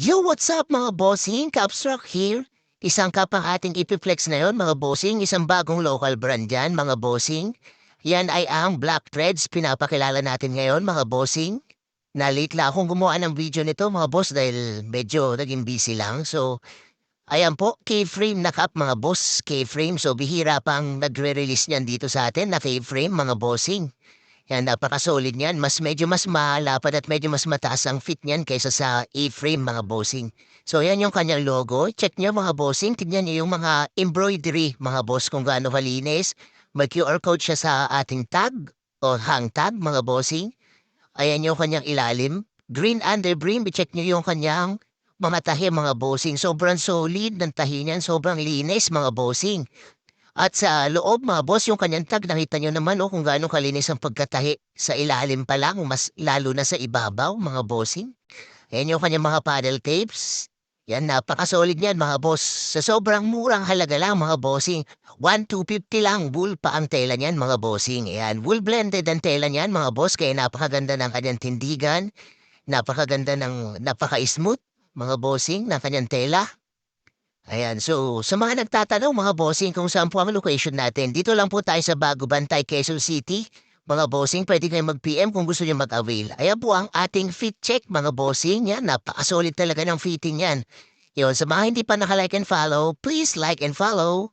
Yo, what's up mga bossing? Capsrock here. Isang cup ang ating ipiflex ngayon mga bossing. Isang bagong local brand yan mga bossing. Yan ay ang Black Threads. Pinapakilala natin ngayon mga bossing. Na-late lang akong gumawa ng video nito mga boss dahil medyo naging busy lang. So, ayan po, K-frame na cup mga boss. K-frame. So, bihira pang nagre-release niyan dito sa atin na K-frame mga bossing. Yan, napaka-solid niyan. Medyo mas malapad at medyo mas mataas ang fit niyan kaysa sa A-frame mga bossing. So yan yung kanyang logo. Check niyo mga bossing. Tignan niyo yung mga embroidery mga boss kung gaano kalinis. May QR code siya sa ating tag o hang tag mga bossing. Ayan yung kanyang ilalim. Green underbrim. I-check niyo yung kanyang mga tahi mga bossing. Sobrang solid ng tahi niyan. Sobrang linis mga bossing. At sa loob mga boss, yung kanyang tag, nakita nyo naman kung gaano kalinis ang pagkatahi sa ilalim pa lang, mas lalo na sa ibabaw mga bossing. Yan yung kanyang mga paddle tapes. Yan, napaka-solid yan mga boss. Sa sobrang murang halaga lang mga bossing. 1,250 lang, wool pa ang tela niyan mga bossing. Yan, wool blended ang tela niyan mga boss, kaya napakaganda ng kanyang tindigan. Napakaganda ng napaka-smooth mga bossing ng kanyang tela. Ayan, so sa mga nagtatanong mga bossing kung saan po ang location natin, dito lang po tayo sa Bago Bantay, Quezon City. Mga bossing, pwede kayong mag-PM kung gusto niyo mag-avail. Ayan po ang ating fit check mga bossing. Yan, napakasolid talaga ng fitting yan. Yun, sa mga hindi pa naka-like and follow, please like and follow.